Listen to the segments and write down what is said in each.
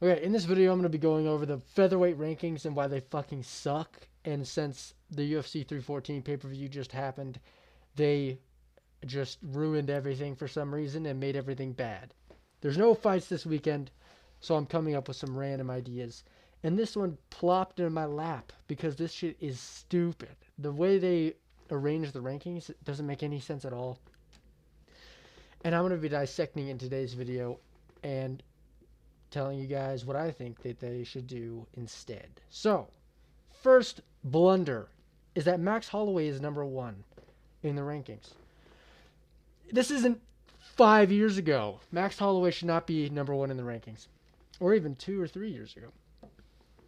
Okay, in this video, I'm going to be going over the featherweight rankings and why they fucking suck. And since the UFC 314 pay-per-view just happened, they just ruined everything for some reason and made everything bad. There's no fights this weekend, so I'm coming up with some random ideas. And this one plopped in my lap because this shit is stupid. The way they arrange the rankings doesn't make any sense at all. And I'm going to be dissecting in today's video and telling you guys what I think that they should do instead. So, first blunder is that Max Holloway is number one in the rankings. This isn't 5 years ago. Max Holloway should not be number one in the rankings, or even 2 or 3 years ago.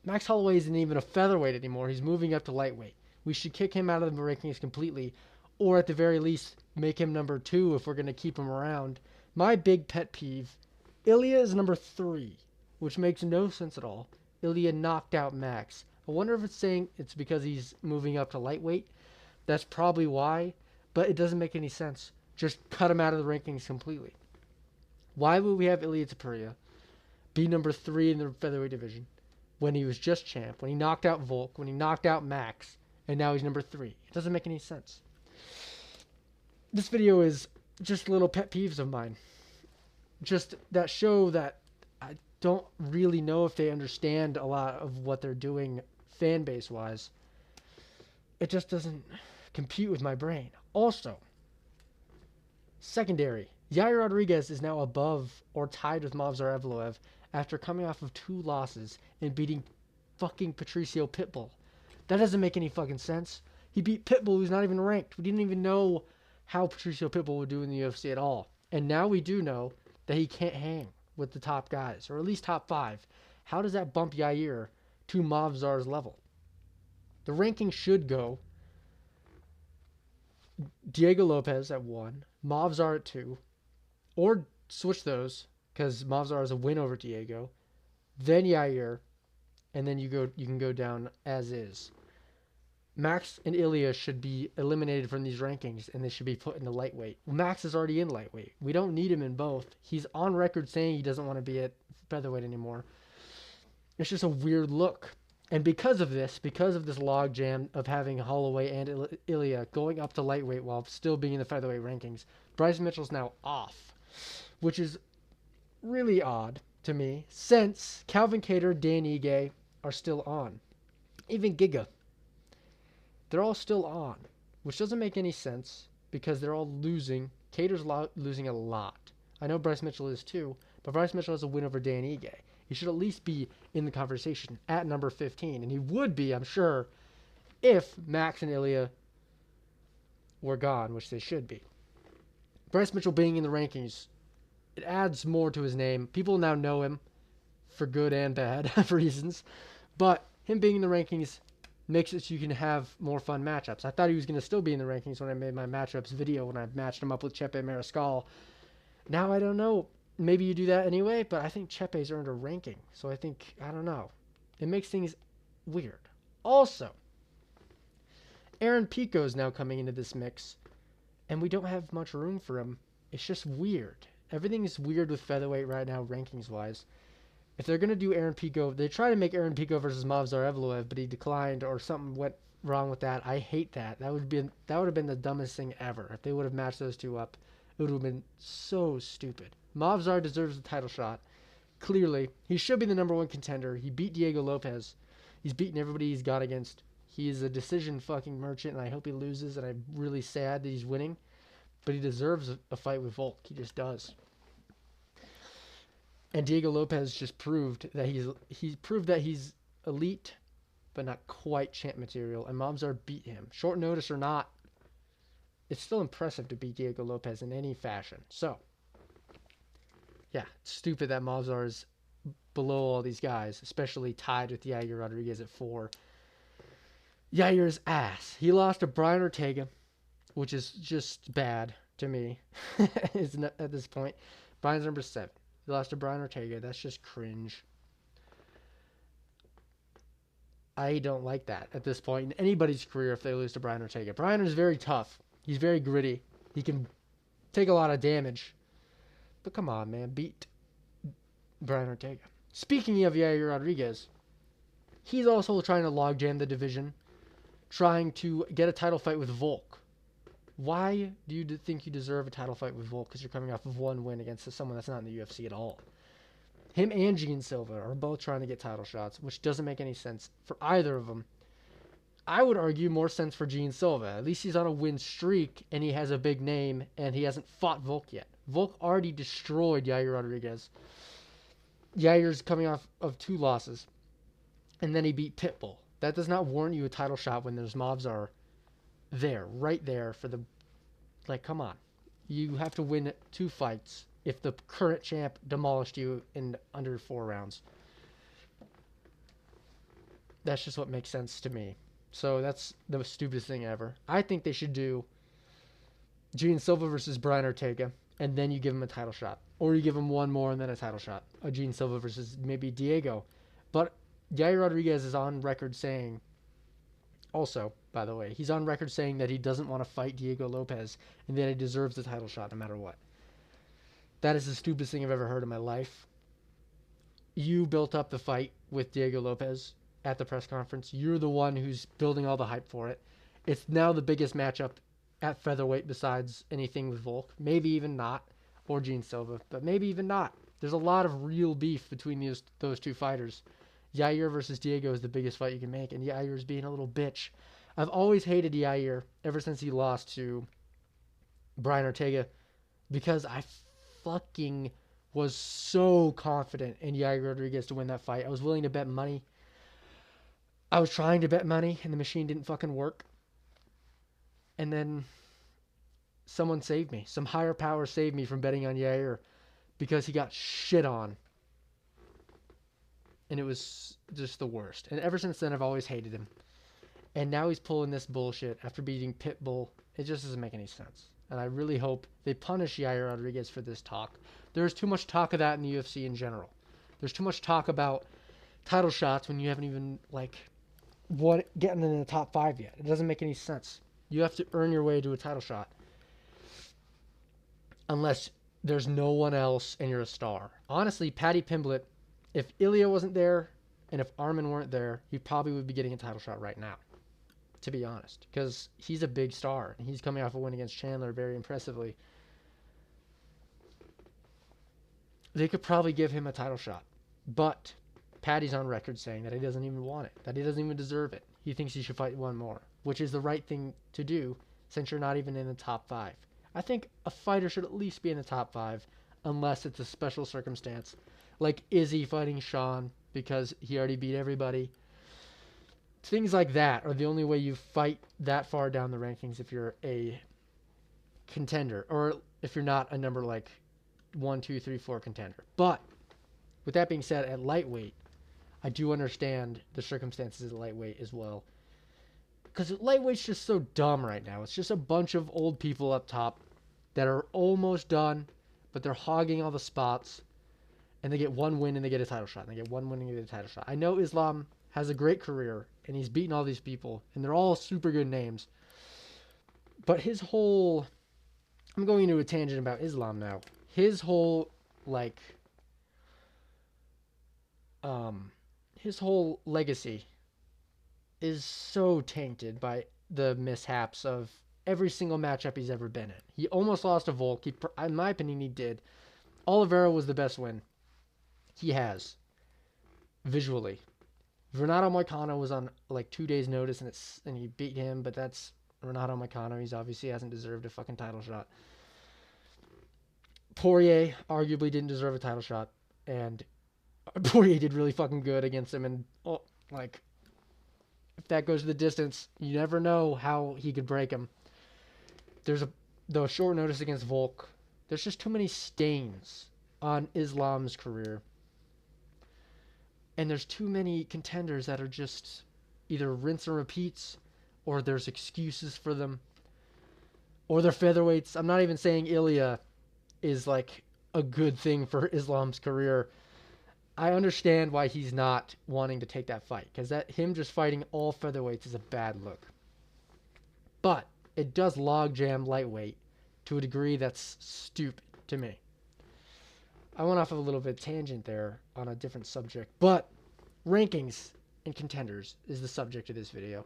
Max Holloway isn't even a featherweight anymore. He's moving up to lightweight. We should kick him out of the rankings completely, or at the very least, make him number two if we're going to keep him around. My big pet peeve, Ilya is number three, which makes no sense at all. Ilya knocked out Max. I wonder if it's saying it's because he's moving up to lightweight. That's probably why, but it doesn't make any sense. Just cut him out of the rankings completely. Why would we have Ilya Tapuria be number three in the featherweight division when he was just champ, when he knocked out Volk, when he knocked out Max, and now he's number three? It doesn't make any sense. This video is just little pet peeves of mine. Just that show that I don't really know if they understand a lot of what they're doing fan base wise. It just doesn't compute with my brain. Also, secondary, Yair Rodriguez is now above or tied with Movsar Evloev after coming off of 2 losses and beating fucking Patricio Pitbull. That doesn't make any fucking sense. He beat Pitbull, who's not even ranked. We didn't even know how Patricio Pitbull would do in the UFC at all. And now we do know that he can't hang with the top guys, or at least top five. How does that bump Yair to Movsar's level? The ranking should go Diego Lopez at 1, Movsar at 2, or switch those because Movsar has a win over Diego, then Yair, and then you can go down as is. Max and Ilya should be eliminated from these rankings and they should be put into lightweight. Well, Max is already in lightweight. We don't need him in both. He's on record saying he doesn't want to be at featherweight anymore. It's just a weird look. And because of this logjam of having Holloway and Ilya going up to lightweight while still being in the featherweight rankings, Bryce Mitchell's now off, which is really odd to me since Calvin Kattar, Dan Ige are still on. Even Giga. They're all still on, which doesn't make any sense because they're all losing. Kattar's losing a lot. I know Bryce Mitchell is too, but Bryce Mitchell has a win over Dan Ige. He should at least be in the conversation at number 15, and he would be, I'm sure, if Max and Ilya were gone, which they should be. Bryce Mitchell being in the rankings, it adds more to his name. People now know him for good and bad reasons, but him being in the rankings makes it so you can have more fun matchups. I thought he was going to still be in the rankings when I made my matchups video when I matched him up with Chepe Mariscal. Now I don't know. Maybe you do that anyway, but I think Chepe's earned a ranking. So I don't know. It makes things weird. Also, Aaron Pico is now coming into this mix, and we don't have much room for him. It's just weird. Everything is weird with featherweight right now, rankings-wise. If they're going to do Aaron Pico, they try to make Aaron Pico versus Movsar Evloev, but he declined or something went wrong with that. I hate that. That would have been the dumbest thing ever. If they would have matched those two up, it would have been so stupid. Movsar deserves the title shot. Clearly, he should be the number one contender. He beat Diego Lopez. He's beaten everybody he's got against. He is a decision fucking merchant, and I hope he loses, and I'm really sad that he's winning. But he deserves a fight with Volk. He just does. And Diego Lopez just proved that he's elite, but not quite champ material. And Movsar beat him, short notice or not. It's still impressive to beat Diego Lopez in any fashion. So, yeah, it's stupid that Movsar is below all these guys, especially tied with Yair Rodriguez at 4. Yair's ass. He lost to Brian Ortega, which is just bad to me. At this point, Brian's number 7. He lost to Brian Ortega. That's just cringe. I don't like that at this point in anybody's career if they lose to Brian Ortega. Brian is very tough. He's very gritty. He can take a lot of damage. But come on, man. Beat Brian Ortega. Speaking of Yair Rodriguez, he's also trying to logjam the division, trying to get a title fight with Volk. Why do you think you deserve a title fight with Volk? Because you're coming off of one win against someone that's not in the UFC at all. Him and Gene Silva are both trying to get title shots, which doesn't make any sense for either of them. I would argue more sense for Gene Silva. At least he's on a win streak and he has a big name and he hasn't fought Volk yet. Volk already destroyed Yair Rodriguez. Yair's coming off of 2 losses and then he beat Pitbull. That does not warrant you a title shot when there's Mobzar there, right there for the... Like, come on. You have to win 2 fights if the current champ demolished you in under 4 rounds. That's just what makes sense to me. So that's the stupidest thing ever. I think they should do Gene Silva versus Brian Ortega, and then you give him a title shot. Or you give him one more and then a title shot. A Gene Silva versus maybe Diego. But Yair Rodriguez is on record saying, also, by the way, he's on record saying that he doesn't want to fight Diego Lopez and that he deserves the title shot no matter what. That is the stupidest thing I've ever heard in my life. You built up the fight with Diego Lopez at the press conference. You're the one who's building all the hype for it. It's now the biggest matchup at featherweight besides anything with Volk. Maybe even not. Or Gene Silva. But maybe even not. There's a lot of real beef between those 2 fighters. Yair versus Diego is the biggest fight you can make. And Yair's being a little bitch. I've always hated Yair ever since he lost to Brian Ortega. Because I fucking was so confident in Yair Rodriguez to win that fight. I was willing to bet money. I was trying to bet money, and the machine didn't fucking work. And then someone saved me. Some higher power saved me from betting on Yair because he got shit on. And it was just the worst. And ever since then, I've always hated him. And now he's pulling this bullshit after beating Pitbull. It just doesn't make any sense. And I really hope they punish Yair Rodriguez for this talk. There's too much talk of that in the UFC in general. There's too much talk about title shots when you haven't even, like, getting in the top 5 yet. It doesn't make any sense. You have to earn your way to a title shot. Unless there's no one else and you're a star. Honestly, Paddy Pimblett, if Ilya wasn't there and if Arman weren't there, he probably would be getting a title shot right now. To be honest. Because he's a big star. And he's coming off a win against Chandler very impressively. They could probably give him a title shot. But Paddy's on record saying that he doesn't even want it. That he doesn't even deserve it. He thinks he should fight one more. Which is the right thing to do since you're not even in the top 5. I think a fighter should at least be in the top 5 unless it's a special circumstance. Like Izzy fighting Sean because he already beat everybody. Things like that are the only way you fight that far down the rankings if you're a contender. Or if you're not a number like 1, 2, 3, 4 contender. But with that being said, at lightweight, I do understand the circumstances at lightweight as well. Because lightweight's just so dumb right now. It's just a bunch of old people up top that are almost done, but they're hogging all the spots. And they get one win and they get a title shot. And they get one win and they get a title shot. I know Islam has a great career and he's beaten all these people. And they're all super good names. But his whole... I'm going into a tangent about Islam now. His whole, like... his whole legacy is so tainted by the mishaps of every single matchup he's ever been in. He almost lost to Volk. In my opinion, he did. Oliveira was the best win he has, visually. Renato Moicano was on like 2 days' notice, and he beat him, but that's Renato Moicano. He's obviously hasn't deserved a fucking title shot. Poirier arguably didn't deserve a title shot, and Poirier did really fucking good against him, and if that goes to the distance, you never know how he could break him. There's the short notice against Volk. There's just too many stains on Islam's career. And there's too many contenders that are just either rinse and repeats, or there's excuses for them, or they're featherweights. I'm not even saying Ilya is like a good thing for Islam's career. I understand why he's not wanting to take that fight, because him just fighting all featherweights is a bad look. But it does logjam lightweight to a degree that's stupid to me. I went off of a little bit tangent there on a different subject, but rankings and contenders is the subject of this video.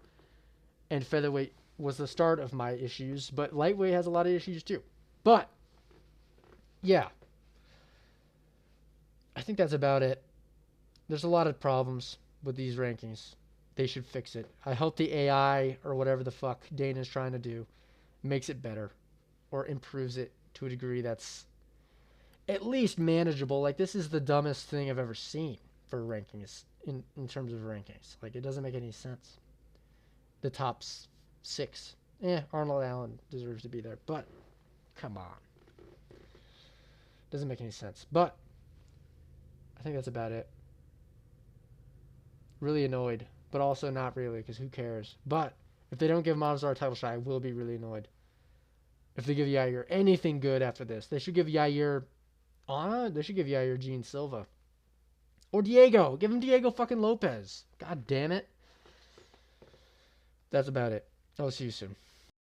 And featherweight was the start of my issues, but lightweight has a lot of issues too. But yeah, I think that's about it. There's a lot of problems with these rankings. They should fix it. I hope the AI or whatever the fuck Dana's trying to do makes it better or improves it to a degree that's at least manageable. Like, this is the dumbest thing I've ever seen for rankings in terms of rankings. Like, it doesn't make any sense. The top six. Arnold Allen deserves to be there, but come on. Doesn't make any sense. But I think that's about it. Really annoyed, but also not really, because who cares? But if they don't give Movzar a title shot, I will be really annoyed. If they give Yair anything good after this, they should give Yair Anna. They should give Yair Gene Silva. Or Diego. Give him Diego fucking Lopez. God damn it. That's about it. I'll see you soon.